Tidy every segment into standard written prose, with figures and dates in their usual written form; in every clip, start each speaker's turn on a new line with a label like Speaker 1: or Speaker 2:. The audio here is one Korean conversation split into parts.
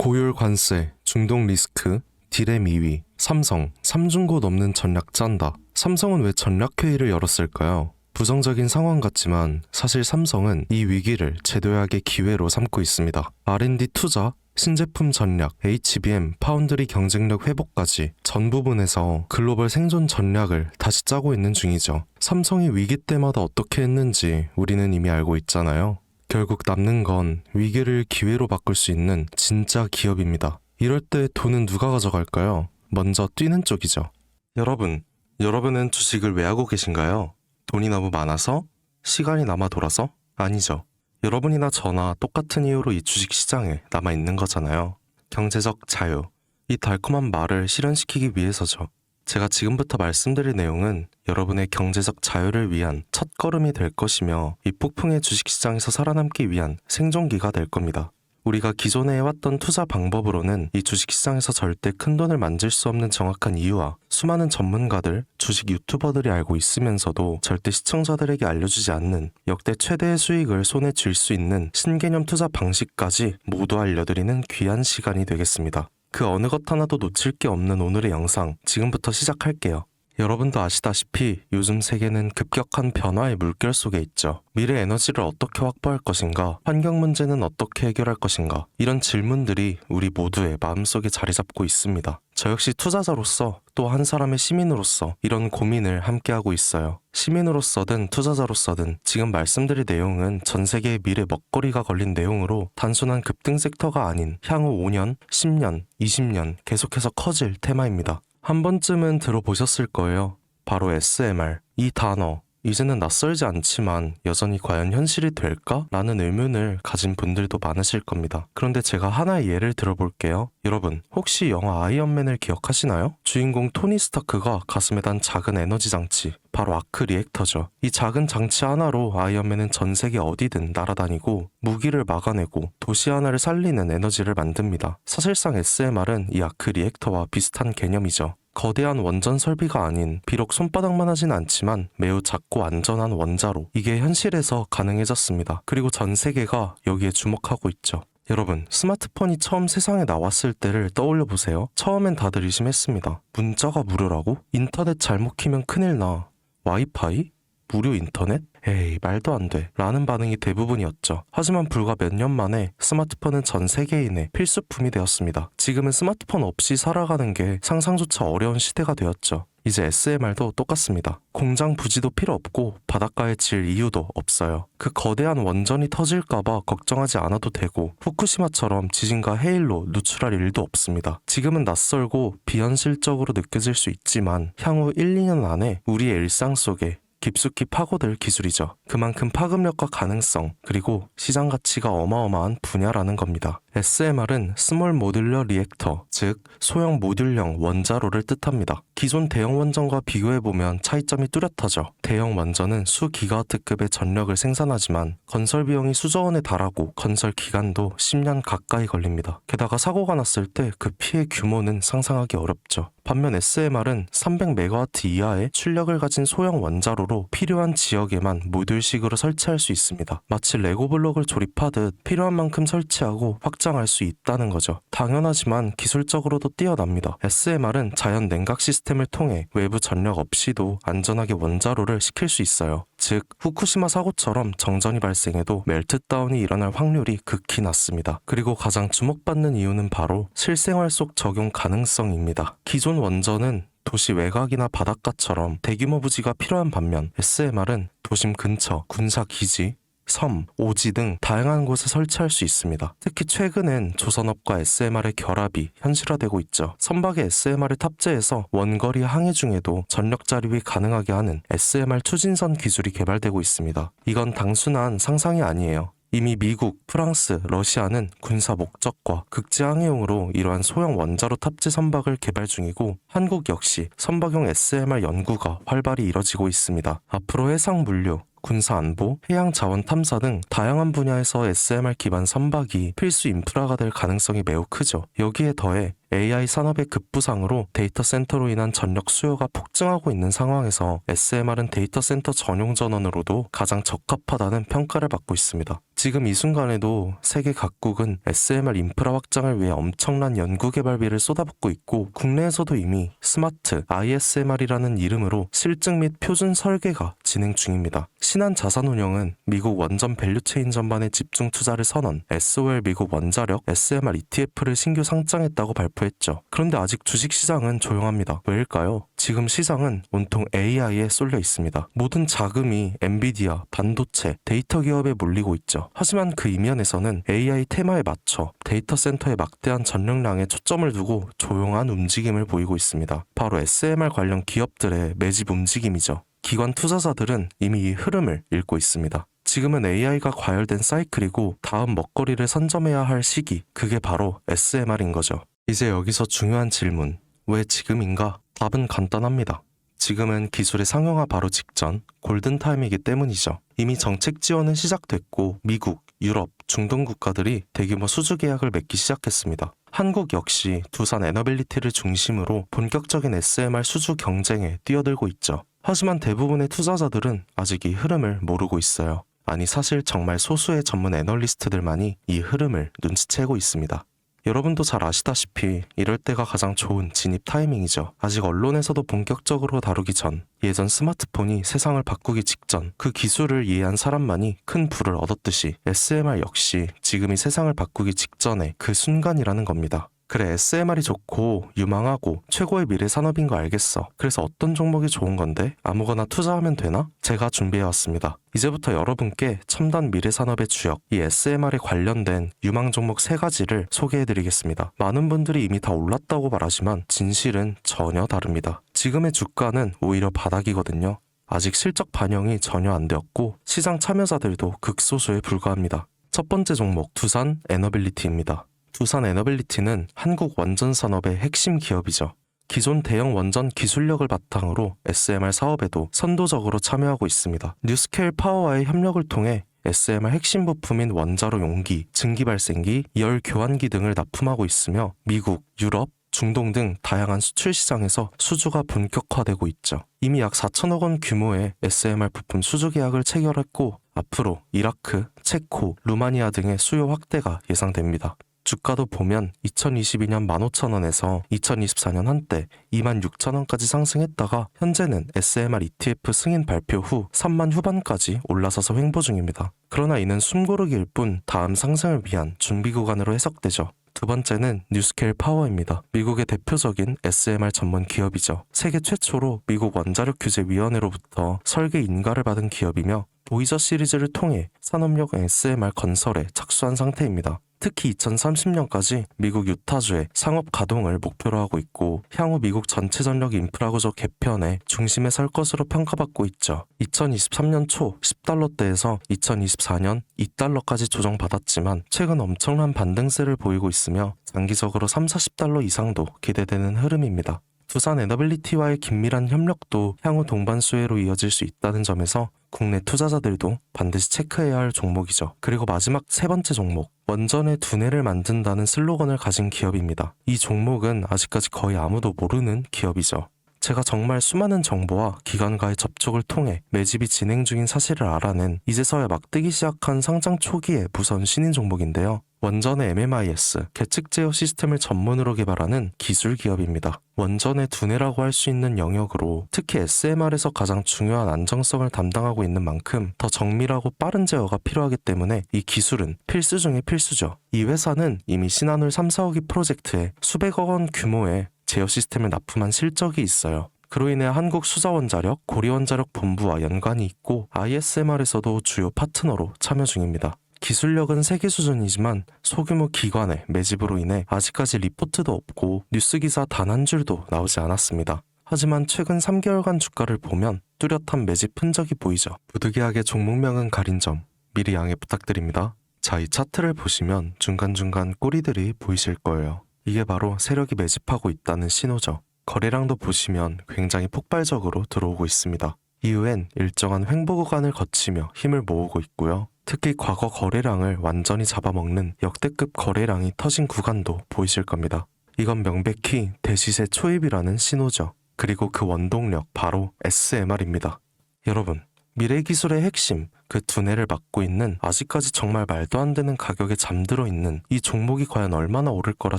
Speaker 1: 고율 관세, 중동 리스크, 딜의 2위, 삼성, 3중고 넘는 전략 짠다. 삼성은 왜 전략회의를 열었을까요? 부정적인 상황 같지만 사실 삼성은 이 위기를 제도약의 기회로 삼고 있습니다. R&D 투자, 신제품 전략, HBM, 파운드리 경쟁력 회복까지 전 부분에서 글로벌 생존 전략을 다시 짜고 있는 중이죠. 삼성이 위기 때마다 어떻게 했는지 우리는 이미 알고 있잖아요. 결국 남는 건 위기를 기회로 바꿀 수 있는 진짜 기업입니다. 이럴 때 돈은 누가 가져갈까요? 먼저 뛰는 쪽이죠. 여러분은 주식을 왜 하고 계신가요? 돈이 너무 많아서? 시간이 남아 돌아서? 아니죠. 여러분이나 저나 똑같은 이유로 이 주식시장에 남아있는 거잖아요. 경제적 자유. 이 달콤한 말을 실현시키기 위해서죠. 제가 지금부터 말씀드릴 내용은 여러분의 경제적 자유를 위한 첫걸음이 될 것이며 이 폭풍의 주식시장에서 살아남기 위한 생존기가 될 겁니다. 우리가 기존에 해왔던 투자 방법으로는 이 주식시장에서 절대 큰돈을 만질 수 없는 정확한 이유와 수많은 전문가들, 주식 유튜버들이 알고 있으면서도 절대 시청자들에게 알려주지 않는 역대 최대의 수익을 손에 쥘 수 있는 신개념 투자 방식까지 모두 알려드리는 귀한 시간이 되겠습니다. 그 어느 것 하나도 놓칠 게 없는 오늘의 영상 지금부터 시작할게요. 여러분도 아시다시피 요즘 세계는 급격한 변화의 물결 속에 있죠. 미래 에너지를 어떻게 확보할 것인가? 환경 문제는 어떻게 해결할 것인가? 이런 질문들이 우리 모두의 마음속에 자리 잡고 있습니다. 저 역시 투자자로서 또 한 사람의 시민으로서 이런 고민을 함께하고 있어요. 시민으로서든 투자자로서든 지금 말씀드릴 내용은 전 세계의 미래 먹거리가 걸린 내용으로 단순한 급등 섹터가 아닌 향후 5년, 10년, 20년 계속해서 커질 테마입니다. 한 번쯤은 들어보셨을 거예요. 바로 SMR. 이 단어. 이제는 낯설지 않지만 여전히 과연 현실이 될까? 라는 의문을 가진 분들도 많으실 겁니다. 그런데 제가 하나의 예를 들어볼게요. 여러분, 혹시 영화 아이언맨을 기억하시나요? 주인공 토니 스타크가 가슴에 단 작은 에너지 장치, 바로 아크 리액터죠. 이 작은 장치 하나로 아이언맨은 전 세계 어디든 날아다니고 무기를 막아내고 도시 하나를 살리는 에너지를 만듭니다. 사실상 SMR은 이 아크 리액터와 비슷한 개념이죠. 거대한 원전 설비가 아닌 비록 손바닥만 하진 않지만 매우 작고 안전한 원자로 이게 현실에서 가능해졌습니다. 그리고 전 세계가 여기에 주목하고 있죠. 여러분, 스마트폰이 처음 세상에 나왔을 때를 떠올려보세요. 처음엔 다들 의심했습니다. 문자가 무료라고? 인터넷 잘못 키면 큰일 나. 와이파이? 무료 인터넷? 에이, 말도 안 돼. 라는 반응이 대부분이었죠. 하지만 불과 몇 년 만에 스마트폰은 전 세계인의 필수품이 되었습니다. 지금은 스마트폰 없이 살아가는 게 상상조차 어려운 시대가 되었죠. 이제 SMR도 똑같습니다. 공장 부지도 필요 없고 바닷가에 질 이유도 없어요. 그 거대한 원전이 터질까봐 걱정하지 않아도 되고 후쿠시마처럼 지진과 해일로 누출할 일도 없습니다. 지금은 낯설고 비현실적으로 느껴질 수 있지만 향후 1, 2년 안에 우리의 일상 속에 깊숙이 파고들 기술이죠. 그만큼 파급력과 가능성, 그리고 시장 가치가 어마어마한 분야라는 겁니다. SMR은 스몰 모듈러 리액터, 즉 소형 모듈형 원자로를 뜻합니다. 기존 대형 원전과 비교해보면 차이점이 뚜렷하죠. 대형 원전은 수 기가와트급의 전력을 생산하지만 건설 비용이 수조 원에 달하고 건설 기간도 10년 가까이 걸립니다. 게다가 사고가 났을 때 그 피해 규모는 상상하기 어렵죠. 반면 SMR은 300메가와트 이하의 출력을 가진 소형 원자로로 필요한 지역에만 모듈식으로 설치할 수 있습니다. 마치 레고 블록을 조립하듯 필요한 만큼 설치하고 확장할 수 있다는 거죠. 당연하지만 기술적으로도 뛰어납니다. SMR은 자연 냉각 시스템을 통해 외부 전력 없이도 안전하게 원자로를 식힐 수 있어요. 즉, 후쿠시마 사고처럼 정전이 발생해도 멜트다운이 일어날 확률이 극히 낮습니다. 그리고 가장 주목받는 이유는 바로 실생활 속 적용 가능성입니다. 기존 원전은 도시 외곽이나 바닷가처럼 대규모 부지가 필요한 반면 SMR은 도심 근처, 군사기지, 섬, 오지 등 다양한 곳에 설치할 수 있습니다. 특히 최근엔 조선업과 SMR의 결합이 현실화되고 있죠. 선박에 SMR을 탑재해서 원거리 항해 중에도 전력 자립이 가능하게 하는 SMR 추진선 기술이 개발되고 있습니다. 이건 단순한 상상이 아니에요. 이미 미국, 프랑스, 러시아는 군사 목적과 극지 항해용으로 이러한 소형 원자로 탑재 선박을 개발 중이고 한국 역시 선박용 SMR 연구가 활발히 이뤄지고 있습니다. 앞으로 해상 물류, 군사 안보, 해양 자원 탐사 등 다양한 분야에서 SMR 기반 선박이 필수 인프라가 될 가능성이 매우 크죠. 여기에 더해 AI 산업의 급부상으로 데이터 센터로 인한 전력 수요가 폭증하고 있는 상황에서 SMR은 데이터 센터 전용 전원으로도 가장 적합하다는 평가를 받고 있습니다. 지금 이 순간에도 세계 각국은 SMR 인프라 확장을 위해 엄청난 연구개발비를 쏟아붓고 있고 국내에서도 이미 스마트 ISMR이라는 이름으로 실증 및 표준 설계가 진행 중입니다. 신한자산운용은 미국 원전 밸류체인 전반에 집중 투자를 선언, SOL 미국 원자력 SMR ETF를 신규 상장했다고 발표했죠. 그런데 아직 주식시장은 조용합니다. 왜일까요? 지금 시장은 온통 AI에 쏠려 있습니다. 모든 자금이 엔비디아, 반도체, 데이터 기업에 몰리고 있죠. 하지만 그 이면에서는 AI 테마에 맞춰 데이터 센터의 막대한 전력량에 초점을 두고 조용한 움직임을 보이고 있습니다. 바로 SMR 관련 기업들의 매집 움직임이죠. 기관 투자자들은 이미 이 흐름을 읽고 있습니다. 지금은 AI가 과열된 사이클이고 다음 먹거리를 선점해야 할 시기, 그게 바로 SMR인 거죠. 이제 여기서 중요한 질문, 왜 지금인가? 답은 간단합니다. 지금은 기술의 상용화 바로 직전 골든타임이기 때문이죠. 이미 정책 지원은 시작됐고 미국, 유럽, 중동 국가들이 대규모 수주 계약을 맺기 시작했습니다. 한국 역시 두산 에너빌리티를 중심으로 본격적인 SMR 수주 경쟁에 뛰어들고 있죠. 하지만 대부분의 투자자들은 아직 이 흐름을 모르고 있어요. 아니 사실 정말 소수의 전문 애널리스트들만이 이 흐름을 눈치채고 있습니다. 여러분도 잘 아시다시피 이럴 때가 가장 좋은 진입 타이밍이죠. 아직 언론에서도 본격적으로 다루기 전, 예전 스마트폰이 세상을 바꾸기 직전 그 기술을 이해한 사람만이 큰 부를 얻었듯이 SMR 역시 지금이 세상을 바꾸기 직전의 그 순간이라는 겁니다. 그래, SMR이 좋고 유망하고 최고의 미래 산업인 거 알겠어. 그래서 어떤 종목이 좋은 건데? 아무거나 투자하면 되나? 제가 준비해왔습니다. 이제부터 여러분께 첨단 미래 산업의 주역, 이 SMR에 관련된 유망 종목 3가지를 소개해드리겠습니다. 많은 분들이 이미 다 올랐다고 말하지만 진실은 전혀 다릅니다. 지금의 주가는 오히려 바닥이거든요. 아직 실적 반영이 전혀 안 되었고 시장 참여자들도 극소수에 불과합니다. 첫 번째 종목, 두산 에너빌리티입니다. 두산 에너빌리티는 한국 원전 산업의 핵심 기업이죠. 기존 대형 원전 기술력을 바탕으로 SMR 사업에도 선도적으로 참여하고 있습니다. 뉴스케일 파워와의 협력을 통해 SMR 핵심 부품인 원자로 용기, 증기 발생기, 열 교환기 등을 납품하고 있으며 미국, 유럽, 중동 등 다양한 수출 시장에서 수주가 본격화되고 있죠. 이미 약 4천억 원 규모의 SMR 부품 수주 계약을 체결했고 앞으로 이라크, 체코, 루마니아 등의 수요 확대가 예상됩니다. 주가도 보면 2022년 15,000원에서 2024년 한때 26,000원까지 상승했다가 현재는 SMR ETF 승인 발표 후 3만 후반까지 올라서서 횡보 중입니다. 그러나 이는 숨고르기일 뿐 다음 상승을 위한 준비 구간으로 해석되죠. 두 번째는 뉴스케일 파워입니다. 미국의 대표적인 SMR 전문 기업이죠. 세계 최초로 미국 원자력 규제 위원회로부터 설계 인가를 받은 기업이며 보이저 시리즈를 통해 산업용 SMR 건설에 착수한 상태입니다. 특히 2030년까지 미국 유타주의 상업 가동을 목표로 하고 있고 향후 미국 전체 전력 인프라 구조 개편의 중심에 설 것으로 평가받고 있죠. 2023년 초 10달러대에서 2024년 2달러까지 조정받았지만 최근 엄청난 반등세를 보이고 있으며 장기적으로 30-40달러 이상도 기대되는 흐름입니다. 두산 에너빌리티와의 긴밀한 협력도 향후 동반 수혜로 이어질 수 있다는 점에서 국내 투자자들도 반드시 체크해야 할 종목이죠. 그리고 마지막 3번째 종목, 원전의 두뇌를 만든다는 슬로건을 가진 기업입니다. 이 종목은 아직까지 거의 아무도 모르는 기업이죠. 제가 정말 수많은 정보와 기관과의 접촉을 통해 매집이 진행 중인 사실을 알아낸 이제서야 막 뜨기 시작한 상장 초기의 무서운 신인 종목인데요. 원전의 MMIS, 계측 제어 시스템을 전문으로 개발하는 기술 기업입니다. 원전의 두뇌라고 할 수 있는 영역으로 특히 SMR에서 가장 중요한 안정성을 담당하고 있는 만큼 더 정밀하고 빠른 제어가 필요하기 때문에 이 기술은 필수 중의 필수죠. 이 회사는 이미 신한울 3, 4호기 프로젝트에 수백억 원 규모의 제어 시스템을 납품한 실적이 있어요. 그로 인해 한국수자원자력, 고리원자력 본부와 연관이 있고 ISMR에서도 주요 파트너로 참여 중입니다. 기술력은 세계 수준이지만 소규모 기관의 매집으로 인해 아직까지 리포트도 없고 뉴스 기사 단 한 줄도 나오지 않았습니다. 하지만 최근 3개월간 주가를 보면 뚜렷한 매집 흔적이 보이죠. 부득이하게 종목명은 가린 점 미리 양해 부탁드립니다. 자, 이 차트를 보시면 중간중간 꼬리들이 보이실 거예요. 이게 바로 세력이 매집하고 있다는 신호죠. 거래량도 보시면 굉장히 폭발적으로 들어오고 있습니다. 이후엔 일정한 횡보 구간을 거치며 힘을 모으고 있고요. 특히 과거 거래량을 완전히 잡아먹는 역대급 거래량이 터진 구간도 보이실 겁니다. 이건 명백히 대시세 초입이라는 신호죠. 그리고 그 원동력 바로 SMR입니다. 여러분, 미래기술의 핵심, 그 두뇌를 맡고 있는 아직까지 정말 말도 안 되는 가격에 잠들어 있는 이 종목이 과연 얼마나 오를 거라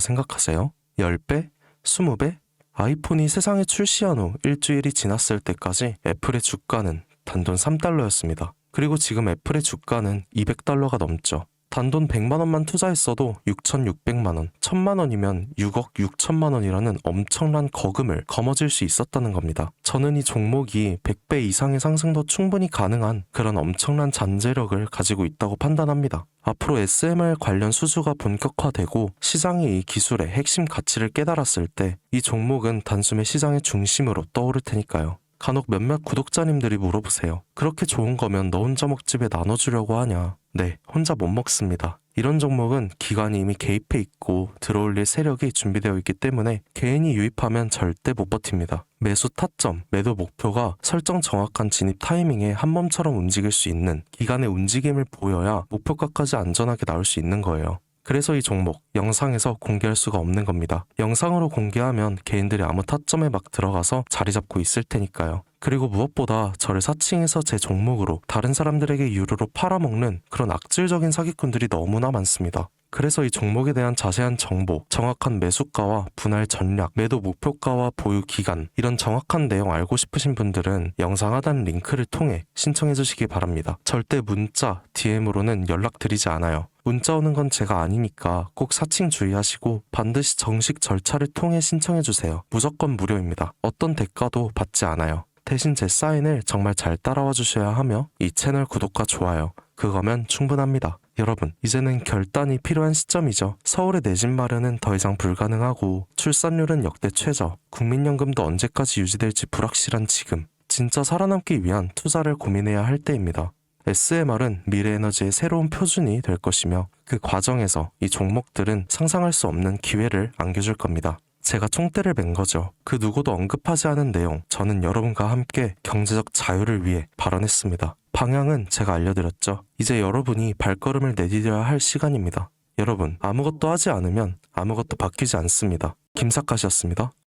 Speaker 1: 생각하세요? 10배? 20배? 아이폰이 세상에 출시한 후 일주일이 지났을 때까지 애플의 주가는 단돈 3달러였습니다. 그리고 지금 애플의 주가는 200달러가 넘죠. 단돈 100만 원만 투자했어도 6,600만 원, 1,000만 원이면 6억 6천만 원이라는 엄청난 거금을 거머쥘 수 있었다는 겁니다. 저는 이 종목이 100배 이상의 상승도 충분히 가능한 그런 엄청난 잠재력을 가지고 있다고 판단합니다. 앞으로 SMR 관련 수주가 본격화되고 시장이 이 기술의 핵심 가치를 깨달았을 때 이 종목은 단숨에 시장의 중심으로 떠오를 테니까요. 간혹 몇몇 구독자님들이 물어보세요. 그렇게 좋은 거면 너 혼자 먹집에 나눠주려고 하냐? 네, 혼자 못 먹습니다. 이런 종목은 기관이 이미 개입해 있고 들어올릴 세력이 준비되어 있기 때문에 개인이 유입하면 절대 못 버팁니다. 매수 타점, 매도 목표가 설정 정확한 진입 타이밍에 한몸처럼 움직일 수 있는 기관의 움직임을 보여야 목표가까지 안전하게 나올 수 있는 거예요. 그래서 이 종목 영상에서 공개할 수가 없는 겁니다. 영상으로 공개하면 개인들이 아무 타점에 막 들어가서 자리 잡고 있을 테니까요. 그리고 무엇보다 저를 사칭해서 제 종목으로 다른 사람들에게 유료로 팔아먹는 그런 악질적인 사기꾼들이 너무나 많습니다. 그래서 이 종목에 대한 자세한 정보, 정확한 매수가와 분할 전략, 매도 목표가와 보유 기간 이런 정확한 내용 알고 싶으신 분들은 영상 하단 링크를 통해 신청해 주시기 바랍니다. 절대 문자, DM으로는 연락드리지 않아요. 문자 오는 건 제가 아니니까 꼭 사칭 주의하시고 반드시 정식 절차를 통해 신청해 주세요. 무조건 무료입니다. 어떤 대가도 받지 않아요. 대신 제 사인을 정말 잘 따라와 주셔야 하며 이 채널 구독과 좋아요, 그거면 충분합니다. 여러분, 이제는 결단이 필요한 시점이죠. 서울의 내 집 마련은 더 이상 불가능하고 출산율은 역대 최저, 국민연금도 언제까지 유지될지 불확실한 지금, 진짜 살아남기 위한 투자를 고민해야 할 때입니다. SMR은 미래에너지의 새로운 표준이 될 것이며 그 과정에서 이 종목들은 상상할 수 없는 기회를 안겨줄 겁니다. 제가 총대를 맨 거죠. 그 누구도 언급하지 않은 내용, 저는 여러분과 함께 경제적 자유를 위해 발언했습니다. 방향은 제가 알려드렸죠. 이제 여러분이 발걸음을 내디뎌야 할 시간입니다. 여러분, 아무것도 하지 않으면 아무것도 바뀌지 않습니다. 김사카시였습니다.